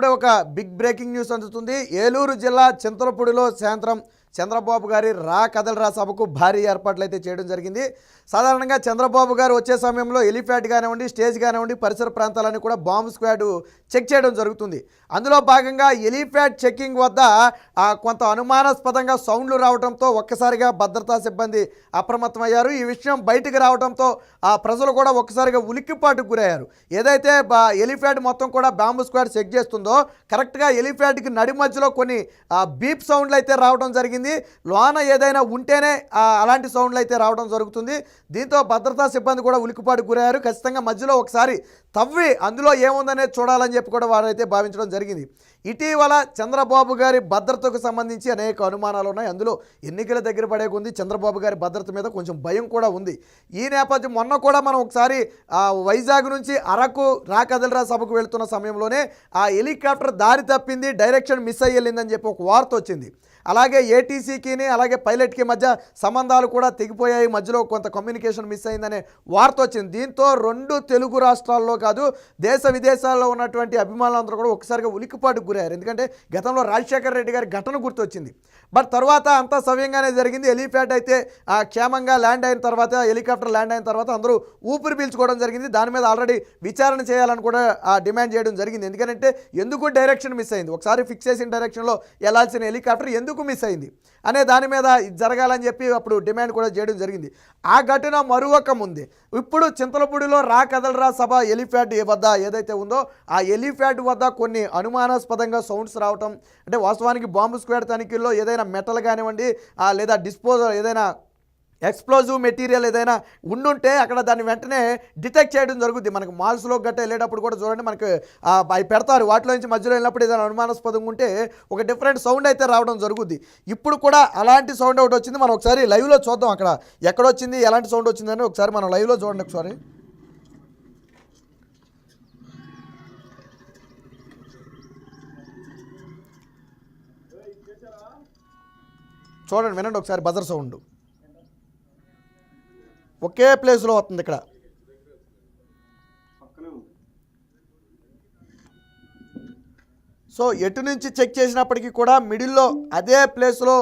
ఇప్పుడే ఒక big breaking news అందుతుంది. ఏలూరు జిల్లా చింతలపూడిలో సాయంత్రం చంద్రబాబు గారి కదలరా సభకు భారీ ఏర్పాట్లు అయితే చేయడం జరిగింది. సాధారణంగా చంద్రబాబు గారు వచ్చే సమయంలో ఎలిఫ్యాట్ కానివ్వండి, స్టేజ్ కానివ్వండి, పరిసర ప్రాంతాలన్నీ కూడా బాంబ్ స్క్వాడ్ చెక్ చేయడం జరుగుతుంది. అందులో భాగంగా ఎలిఫ్యాట్ చెక్కింగ్ వద్ద కొంత అనుమానాస్పదంగా సౌండ్లు రావడంతో ఒక్కసారిగా భద్రతా సిబ్బంది అప్రమత్తమయ్యారు. ఈ విషయం బయటకు రావడంతో ప్రజలు కూడా ఒక్కసారిగా ఉలిక్కిపాటుకు గురయ్యారు. ఏదైతే ఎలిఫ్యాట్ మొత్తం కూడా బాంబ్ స్క్వాడ్ చెక్ చేస్తుందో కరెక్ట్గా ఎలిఫ్యాట్కి నడి మధ్యలో కొన్ని బీప్ సౌండ్లు అయితే రావడం జరిగింది. లోన ఏదైనా ఉంటేనే అలాంటి సౌండ్లు అయితే రావడం జరుగుతుంది. దీంతో భద్రతా సిబ్బంది కూడా ఉలిక్కిపాటుకు గురయ్యారు. ఖచ్చితంగా మధ్యలో ఒకసారి తవ్వి అందులో ఏముందనేది చూడాలని చెప్పి కూడా వారైతే భావించడం జరిగింది. ఇటీవల చంద్రబాబు గారి భద్రతకు సంబంధించి అనేక అనుమానాలు ఉన్నాయి. అందులో ఎన్నికల దగ్గర పడే కొంది చంద్రబాబు గారి భద్రత మీద కొంచెం భయం కూడా ఉంది. ఈ నేపథ్యం మొన్న కూడా మనం ఒకసారి వైజాగ్ నుంచి అరకు కదలరా సభకు వెళుతున్న సమయంలోనే ఆ హెలికాప్టర్ దారి తప్పింది, డైరెక్షన్ మిస్ అయ్యి వెళ్ళిందని చెప్పి ఒక వార్త వచ్చింది. అలాగే ఏటీసీకి అలాగే పైలట్కి మధ్య సంబంధాలు కూడా తెగిపోయాయి, మధ్యలో కొంత కమ్యూనికేషన్ మిస్ అయిందనే వార్త వచ్చింది. దీంతో రెండు తెలుగు రాష్ట్రాల్లో కాదు దేశ విదేశాల్లో ఉన్నటువంటి అభిమానులందరూ కూడా ఒకసారిగా ఉలిక్కిపాటుకు గురయ్యారు. ఎందుకంటే గతంలో రాజశేఖర రెడ్డి గారి ఘటన గుర్తొచ్చింది. బట్ తర్వాత అంతా సవ్యంగానే జరిగింది. హెలిప్యాడ్ అయితే క్షేమంగా ల్యాండ్ అయిన తర్వాత, హెలికాప్టర్ ల్యాండ్ అయిన తర్వాత అందరూ ఊపిరి పీల్చుకోవడం జరిగింది. దాని మీద ఆల్రెడీ విచారణ చేయాలని కూడా డిమాండ్ చేయడం జరిగింది. ఎందుకంటే ఎందుకు డైరెక్షన్ మిస్ అయింది, ఒకసారి ఫిక్స్ చేసిన డైరెక్షన్లో వెళ్ళాల్సిన హెలికాప్టర్ ఎందుకు మిస్ అయింది అనే దాని మీద జరగాలని చెప్పి అప్పుడు డిమాండ్ కూడా చేయడం జరిగింది. ఆ ఘటన మరొక ముందే ఇప్పుడు చింతలపూడిలో కదలరా సభ ఎలిఫ్యాడ్ వద్ద ఏదైతే ఉందో ఆ ఎలిఫ్యాడ్ వద్ద కొన్ని అనుమానాస్పదంగా సౌండ్స్ రావటం, అంటే వాస్తవానికి బాంబు స్క్వాడ్ తనిఖీల్లో ఏదైనా మెటల్ కానివ్వండి లేదా డిస్పోజల్ ఏదైనా ఎక్స్ప్లోజివ్ మెటీరియల్ ఏదైనా ఉండుంటే అక్కడ దాన్ని వెంటనే డిటెక్ట్ చేయడం జరుగుతుంది. మనకు మాల్స్లో గట్ట వెళ్ళేటప్పుడు కూడా చూడండి, మనకు అవి పెడతారు, వాటిలో నుంచి మధ్యలో వెళ్ళినప్పుడు ఏదైనా అనుమానాస్పదంగా ఉంటే ఒక డిఫరెంట్ సౌండ్ అయితే రావడం జరుగుద్ది. ఇప్పుడు కూడా అలాంటి సౌండ్ ఒకటి వచ్చింది. మనం ఒకసారి లైవ్లో చూద్దాం, అక్కడ ఎక్కడొచ్చింది, ఎలాంటి సౌండ్ వచ్చిందని ఒకసారి మనం లైవ్లో చూడండి. ఒకసారి చూడండి, వినండి ఒకసారి. బజర్ సౌండ్ ఒకే ప్లేస్లో వస్తుంది ఇక్కడ. సో ఎటు నుంచి చెక్ చేసినప్పటికీ కూడా మిడిల్లో అదే ప్లేస్లో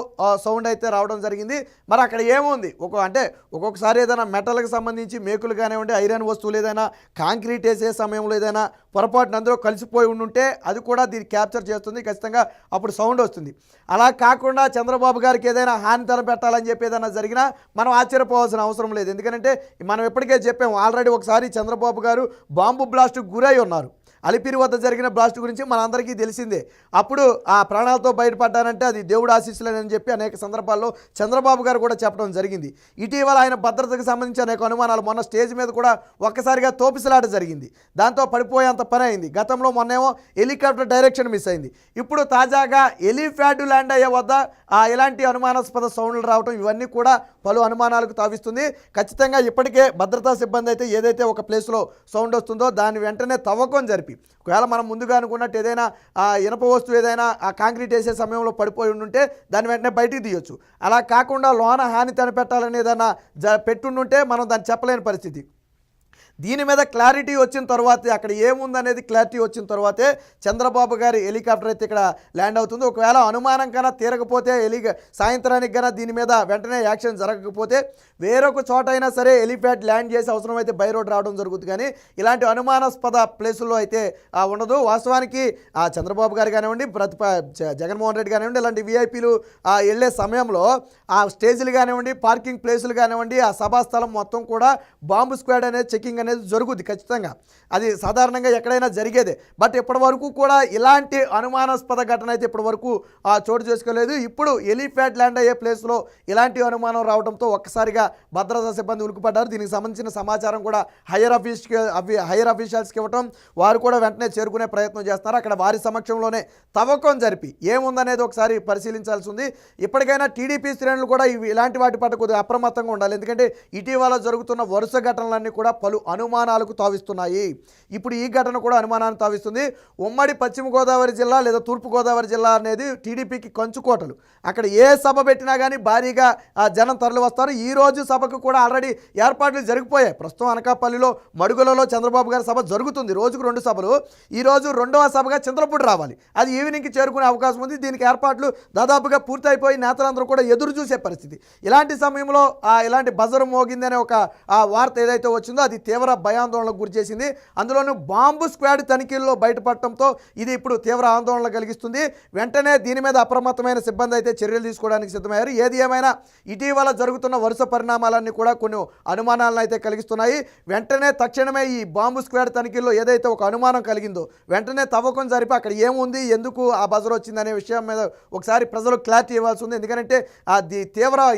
సౌండ్ అయితే రావడం జరిగింది. మరి అక్కడ ఏముంది, అంటే ఒక్కొక్కసారి ఏదైనా మెటల్కి సంబంధించి మేకులు కానివ్వండి, ఐరన్ వస్తువులు ఏదైనా కాంక్రీట్ వేసే సమయంలో ఏదైనా పొరపాటున అందులో కలిసిపోయి ఉండుంటే అది కూడా దీన్ని క్యాప్చర్ చేస్తుంది, ఖచ్చితంగా అప్పుడు సౌండ్ వస్తుంది. అలా కాకుండా చంద్రబాబు గారికి ఏదైనా హాని తలపెట్టాలని చెప్పి ఏదైనా జరిగినా మనం ఆశ్చర్యపోవాల్సిన అవసరం లేదు. ఎందుకంటే మనం ఎప్పటికే చెప్పాము, ఆల్రెడీ ఒకసారి చంద్రబాబు గారు బాంబు బ్లాస్ట్కు గురై ఉన్నారు. అలిపిరి వద్ద జరిగిన బ్లాస్ట్ గురించి మనందరికీ తెలిసిందే. అప్పుడు ఆ ప్రాణాలతో బయటపడ్డారంటే అది దేవుడు ఆశీస్సులేనని చెప్పి అనేక సందర్భాల్లో చంద్రబాబు గారు కూడా చెప్పడం జరిగింది. ఇటీవల ఆయన భద్రతకు సంబంధించి అనేక అనుమానాలు, మొన్న స్టేజ్ మీద కూడా ఒక్కసారిగా తోపిసలాట జరిగింది, దాంతో పడిపోయేంత పని అయింది. గతంలో మొన్నేమో హెలికాప్టర్ డైరెక్షన్ మిస్ అయింది. ఇప్పుడు తాజాగా ఎలిఫ్యాడ్ ల్యాండ్ అయ్యే వద్ద ఎలాంటి అనుమానాస్పద సౌండ్లు రావడం, ఇవన్నీ కూడా పలు అనుమానాలకు తావిస్తుంది. ఖచ్చితంగా ఇప్పటికే భద్రతా సిబ్బంది అయితే ఏదైతే ఒక ప్లేస్లో సౌండ్ వస్తుందో దాన్ని వెంటనే తవ్వకం జరిపి, ఒకవేళ మనం ముందుగా అనుకున్నట్టు ఏదైనా ఇనప వస్తువు ఏదైనా కాంక్రీట్ వేసే సమయంలో పడిపోయి ఉంటే దాన్ని వెంటనే బయటికి తీయొచ్చు. అలా కాకుండా లోన హాని తనిపెట్టాలని ఏదైనా పెట్టుంటే మనం దాన్ని చెప్పలేని పరిస్థితి. దీని మీద క్లారిటీ వచ్చిన తర్వాతే, అక్కడ ఏముందనేది క్లారిటీ వచ్చిన తర్వాతే చంద్రబాబు గారి హెలికాప్టర్ అయితే ఇక్కడ ల్యాండ్ అవుతుంది. ఒకవేళ అనుమానం కన్నా తీరకపోతే, సాయంత్రానికి కన్నా దీని మీద వెంటనే యాక్షన్ జరగకపోతే వేరొక చోట అయినా సరే హెలిప్యాడ్ ల్యాండ్ చేసి అవసరమైతే బై రోడ్ రావడం జరుగుతుంది. కానీ ఇలాంటి అనుమానాస్పద ప్లేసుల్లో అయితే ఉండదు. వాస్తవానికి చంద్రబాబు గారు కానివ్వండి, జగన్మోహన్ రెడ్డి కానివ్వండి, ఇలాంటి విఐపీలు వెళ్ళే సమయంలో ఆ స్టేజ్లు కానివ్వండి, పార్కింగ్ ప్లేసులు కానివ్వండి, ఆ సభాస్థలం మొత్తం కూడా బాంబు స్క్వాడ్ అనేది చెకింగ్ జరుగుద్ది. ఖచ్చితంగా అది సాధారణంగా ఎక్కడైనా జరిగేదే. బట్ ఇప్పటి వరకు కూడా ఇలాంటి అనుమానాస్పద ఘటన అయితే ఇప్పటి వరకు చోటు చేసుకోలేదు. ఇప్పుడు ఎలిఫ్యాడ్ ల్యాండ్ అయ్యే ప్లేస్లో ఇలాంటి అనుమానం రావడంతో ఒక్కసారిగా భద్రతా సిబ్బంది ఉలిక్కిపడ్డారు. దీనికి సంబంధించిన సమాచారం కూడా హైయర్ అఫీషియల్స్కి ఇవ్వటం, వారు కూడా వెంటనే చేరుకునే ప్రయత్నం చేస్తున్నారు. అక్కడ వారి సమక్షంలోనే తవ్వకం జరిపి ఏముందనేది ఒకసారి పరిశీలించాల్సి ఉంది. ఇప్పటికైనా టీడీపీ శ్రేణులు కూడా ఇలాంటి వాటి పట్ల కొద్దిగా అప్రమత్తంగా ఉండాలి. ఎందుకంటే ఇటీవల జరుగుతున్న వరుస ఘటనలన్నీ కూడా పలు అనుమానాలకు తావిస్తున్నాయి. ఇప్పుడు ఈ ఘటన కూడా అనుమానాన్ని తావిస్తుంది. ఉమ్మడి పశ్చిమ గోదావరి జిల్లా లేదా తూర్పు గోదావరి జిల్లా అనేది టీడీపీకి కంచుకోటలు. అక్కడ ఏ సభ పెట్టినా కానీ భారీగా జనం తరలి వస్తారు. ఈ రోజు సభకు కూడా ఆల్రెడీ ఏర్పాట్లు జరిగిపోయాయి. ప్రస్తుతం అనకాపల్లిలో మడుగులలో చంద్రబాబు గారి సభ జరుగుతుంది. రోజుకు 2 సభలు. ఈరోజు 2వ సభగా చింతలపూడి రావాలి. అది ఈవినింగ్కి చేరుకునే అవకాశం ఉంది. దీనికి ఏర్పాట్లు దాదాపుగా పూర్తయిపోయి నేతలందరూ కూడా ఎదురు చూసే పరిస్థితి. ఇలాంటి సమయంలో ఇలాంటి బజర్ మోగిందనే ఒక వార్త ఏదైతే వచ్చిందో అది తీవ్ర భయాందోళనకు గురి చేసింది. అందులోనూ బాంబు స్క్వాడ్ తనిఖీల్లో బయటపడటంతో ఇది ఇప్పుడు తీవ్ర ఆందోళన కలిగిస్తుంది. వెంటనే దీని మీద అప్రమత్తమైన సిబ్బంది అయితే చర్యలు తీసుకోవడానికి సిద్ధమయ్యారు. ఏది ఏమైనా ఇటీవల జరుగుతున్న వరుస పరిణామాలన్నీ కూడా కొన్ని అనుమానాలను అయితే కలిగిస్తున్నాయి. వెంటనే తక్షణమే ఈ బాంబు స్క్వాడ్ తనిఖీల్లో ఏదైతే ఒక అనుమానం కలిగిందో వెంటనే తవ్వకం జరిపి అక్కడ ఏముంది, ఎందుకు ఆ బజర్ వచ్చింది అనే విషయం మీద ఒకసారి ప్రజలు క్లారిటీ ఇవ్వాల్సి ఉంది. ఎందుకంటే అది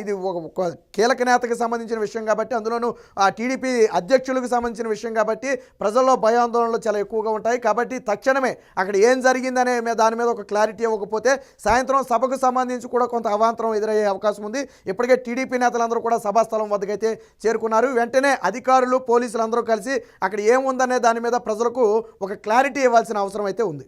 ఇది ఒక కీలక నేతకి సంబంధించిన విషయం కాబట్టి, అందులోనూ ఆ టీడీపీ అధ్యక్షులకు సంబంధించిన విషయం కాబట్టి ప్రజల్లో భయాందోళనలు చాలా ఎక్కువగా ఉంటాయి. కాబట్టి తక్షణమే అక్కడ ఏం జరిగిందనే దాని మీద ఒక క్లారిటీ ఇవ్వకపోతే సాయంత్రం సభకు సంబంధించి కూడా కొంత అవాంతరం ఎదురయ్యే అవకాశం ఉంది. ఇప్పటికే టీడీపీ నేతలందరూ కూడా సభాస్థలం వద్దకైతే చేరుకున్నారు. వెంటనే అధికారులు, పోలీసులు అందరూ కలిసి అక్కడ ఏముందనే దాని మీద ప్రజలకు ఒక క్లారిటీ ఇవ్వాల్సిన అవసరం అయితే ఉంది.